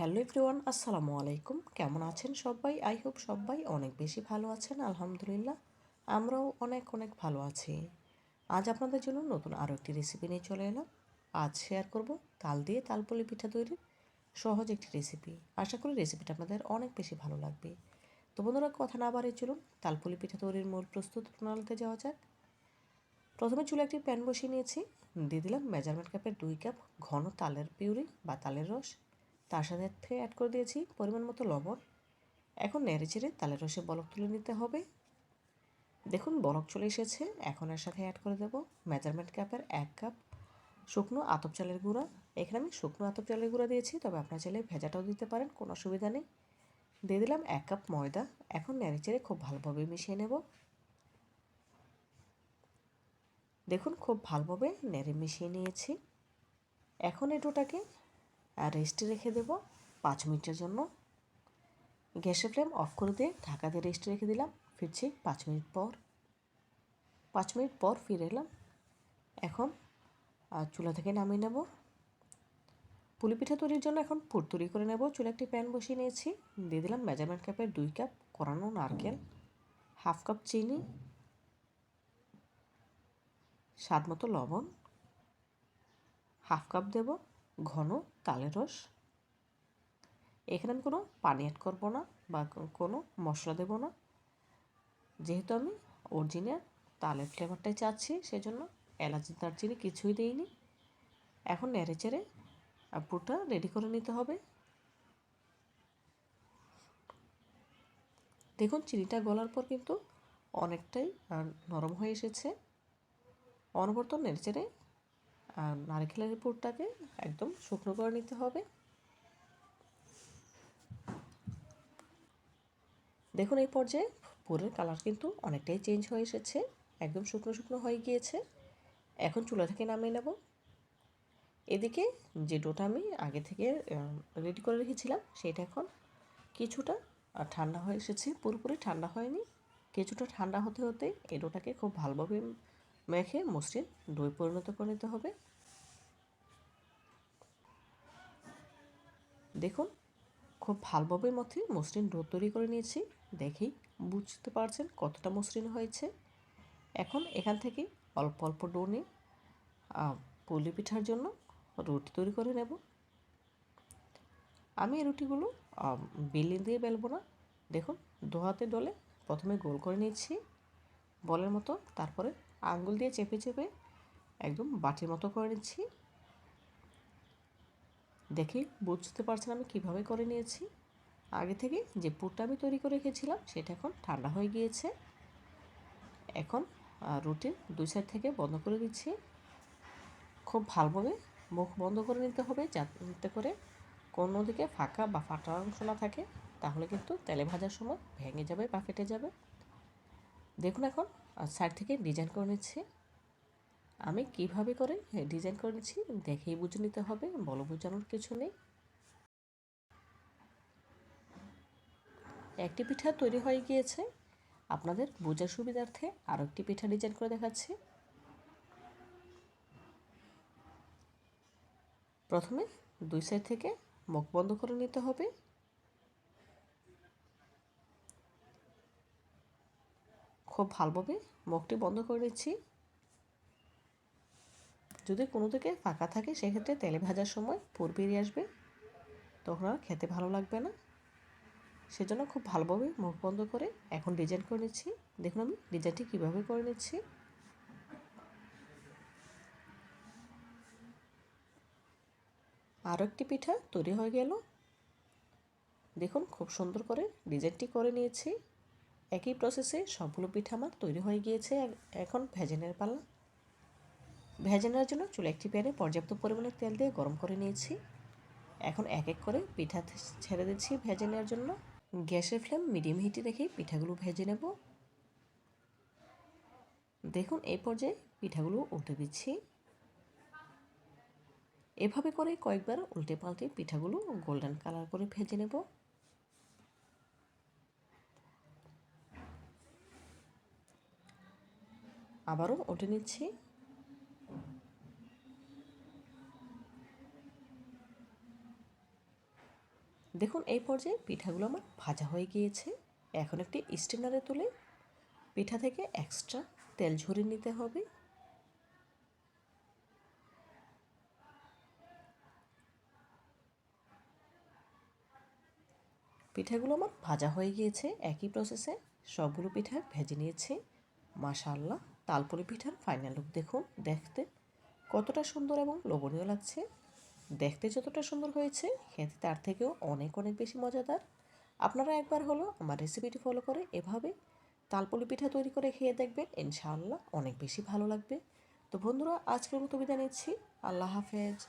Hello everyone, আসসালামু আলাইকুম। কেমন আছেন সবাই? আই হোপ সবাই অনেক বেশি ভালো আছেন। আলহামদুলিল্লাহ আমরাও অনেক অনেক ভালো আছি। আজ আপনাদের জন্য নতুন আরও একটি রেসিপি নিয়ে চলে এলাম। আজ শেয়ার করব তাল দিয়ে তালপুলি পিঠা তৈরির সহজ একটি রেসিপি। আশা করি রেসিপিটা আপনাদের অনেক বেশি ভালো লাগবে। তো বন্ধুরা, কথা না বাড়িয়ে চলুন তালপুলি পিঠা তৈরির মূল প্রস্তুত প্রণালীতে যাওয়া যাক। প্রথমে চুলে একটি প্যান বসিয়ে নিয়েছি। দিয়ে দিলাম মেজারমেন্ট কাপের 2 কাপ ঘন তালের পিউরি বা তালের রস। তার সাথে অ্যাড করে দিয়েছি পরিমাণ মতো লবণ। এখন নেড়েচেড়ে তালের রসে বলক তুলে নিতে হবে। দেখুন বলক চলে এসেছে। এখন এর সাথে অ্যাড করে দেব মেজারমেন্ট কাপের 1 কাপ শুকনো আতপ চালের গুঁড়া। এখানে আমি শুকনো আতপ চালের গুঁড়া দিয়েছি, তবে আপনারা চাইলে ভেজাটাও দিতে পারেন, কোনো অসুবিধা নেই। দিয়ে দিলাম 1 কাপ ময়দা। এখন নেড়েচেড়ে খুব ভালোভাবে মিশিয়ে নেব। দেখুন খুব ভালোভাবে নেড়ে মিশিয়ে নিয়েছি। এখন এই ডোটাকে রেস্টে রেখে দেব 5 মিনিটের জন্য। গ্যাসের ফ্লেম অফ করে দিয়ে ঢাকা দিয়ে রেস্টে রেখে দিলাম। ফিরছি 5 মিনিট পর। 5 মিনিট পর ফিরে এলাম। এখন চুলা থেকে নামিয়ে নেব। পুলি পিঠা তৈরির জন্য এখন পুর তৈরি করে নেব। চুলা একটি প্যান বসিয়ে নিয়েছি। দিয়ে দিলাম মেজারমেন্ট কাপের 2 কাপ কোরানো নারকেল, হাফ কাপ চিনি, স্বাদ মতো লবণ, হাফ কাপ দেব ঘন তালের রস। এখানে আমি কোনো পানি অ্যাড করব না বা কোনো মশলা দেব না, যেহেতু আমি অরিজিনাল তালের ফ্লেভারটাই চাচ্ছি, সেজন্য এলাচ দারচিনি কিছুই দিইনি। এখন নেড়েচেড়ে পুরটা রেডি করে নিতে হবে। দেখুন চিনিটা গলার পর কিন্তু অনেকটাই নরম হয়ে এসেছে। অনবরত নেড়েচেড়ে নারকেলের পুরটাকে একদম শুকনো করে নিতে হবে। দেখুন এই পর্যায়ে পুরের কালার কিন্তু অনেকটাই চেঞ্জ হয়ে এসেছে, একদম শুকনো শুকনো হয়ে গিয়েছে। এখন চুলা থেকে নামিয়ে নেব। এদিকে যে ডোটা আমি আগে থেকে রেডি করে রেখেছিলাম সেটা এখন কিছুটা ঠান্ডা হয়ে এসেছে, পুরোপুরি ঠান্ডা হয়নি। কিছুটা ঠান্ডা হতে হতে এই ডোটাকে খুব ভালোভাবে মেখে মসৃণ দই পরিণত করে নিতে হবে। দেখুন খুব ভালোভাবে মসৃণ ডো তৈরি করে নিয়েছি। দেখেই বুঝতে পারছেন কতটা মসৃণ হয়েছে। এখন এখান থেকে অল্প অল্প ডো নিয়ে পুলি পিঠার জন্য রুটি তৈরি করে নেব। আমি এই রুটিগুলো বেলে দিয়ে বেলবো না। দেখুন দু হাতে ডলে প্রথমে গোল করে নিচ্ছি বলের মতো, তারপরে আঙ্গুল দিয়ে চেপে চেপে একদম বাটির মতো করে নিচ্ছি। দেখে বুঝতে পারছেন আমি কিভাবে করে নিয়েছি। আগে থেকে যে পুরটা আমি তৈরি করে রেখেছিলাম সেটা এখন ঠান্ডা হয়ে গিয়েছে। এখন রুটির দুই সাইড থেকে বন্ধ করে দিচ্ছি। খুব ভালোভাবে মুখ বন্ধ করে নিতে হবে, যাতে করে কোনো দিকে ফাঁকা বা ফাটা অংশ না থাকে, তাহলে কিন্তু তেলে ভাজার সময় ভেঙে যাবে বা ফেটে যাবে। দেখুন এখন সাইড থেকে ডিজাইন করে নিচ্ছি। আমি কিভাবে করে ডিজাইন করে নিচ্ছি দেখেই বুঝে নিতে হবে, বলো বোঝানোর কিছু নেই। একটি পিঠা তৈরি হয়ে গিয়েছে। আপনাদের বোঝার সুবিধার্থে আরও একটি পিঠা ডিজাইন করে দেখাচ্ছি। প্রথমে দুই সাইড থেকে মুখ বন্ধ করে নিতে হবে। খুব ভালোভাবে মুখটি বন্ধ করে নিচ্ছি। যদি কোনো দিকে ফাঁকা থাকে সেক্ষেত্রে তেলে ভাজার সময় পুর বেরিয়ে আসবে, তখন আর খেতে ভালো লাগবে না। সেজন্য খুব ভালোভাবে মুখ বন্ধ করে এখন ডিজাইন করে নিচ্ছি। দেখুন আমি ডিজাইনটি কীভাবে করে নিচ্ছি। আরও একটি পিঠা তৈরি হয়ে গেল। দেখুন খুব সুন্দর করে ডিজাইনটি করে নিয়েছি। একই প্রসেসে সবগুলো পিঠা আমার তৈরি হয়ে গিয়েছে। এখন ভেজে নেওয়ার পালা। ভেজে নেওয়ার জন্য চুলা একটি প্যানে পর্যাপ্ত পরিমাণে তেল দিয়ে গরম করে নিয়েছি। এখন এক এক করে পিঠা ছেড়ে দিচ্ছি ভেজে নেওয়ার জন্য। গ্যাসের ফ্লেম মিডিয়াম হিটে রেখে পিঠাগুলো ভেজে নেব। দেখুন এই পর্যায়ে পিঠাগুলো উল্টে দিচ্ছি। এভাবে করে কয়েকবার উল্টে পাল্টে পিঠাগুলো গোল্ডেন কালার করে ভেজে নেব। আবারও উল্টে নিচ্ছি। দেখুন এই পর্যায়ে পিঠাগুলো আমার ভাজা হয়ে গিয়েছে। এখন একটি স্ট্রেনারে তুলে পিঠা থেকে এক্সট্রা তেল ঝরিয়ে নিতে হবে। পিঠাগুলো আমার ভাজা হয়ে গিয়েছে। একই প্রসেসে সবগুলো পিঠা ভেজে নিয়েছি। মাশাআল্লাহ, তালপুরি পিঠার ফাইনাল লুক দেখুন। দেখতে কতটা সুন্দর এবং লোভনীয় লাগছে। দেখতে যতটা সুন্দর হয়েছে, খেতে তার থেকেও অনেক অনেক বেশি মজাদার। আপনারা একবার হলো আমার রেসিপিটি ফলো করে এভাবে তালপুরি পিঠা তৈরি করে খেয়ে দেখবেন, ইনশাআল্লাহ অনেক বেশি ভালো লাগবে। তো বন্ধুরা, আজকের মতো বিদায় নিচ্ছি। আল্লাহ হাফেজ।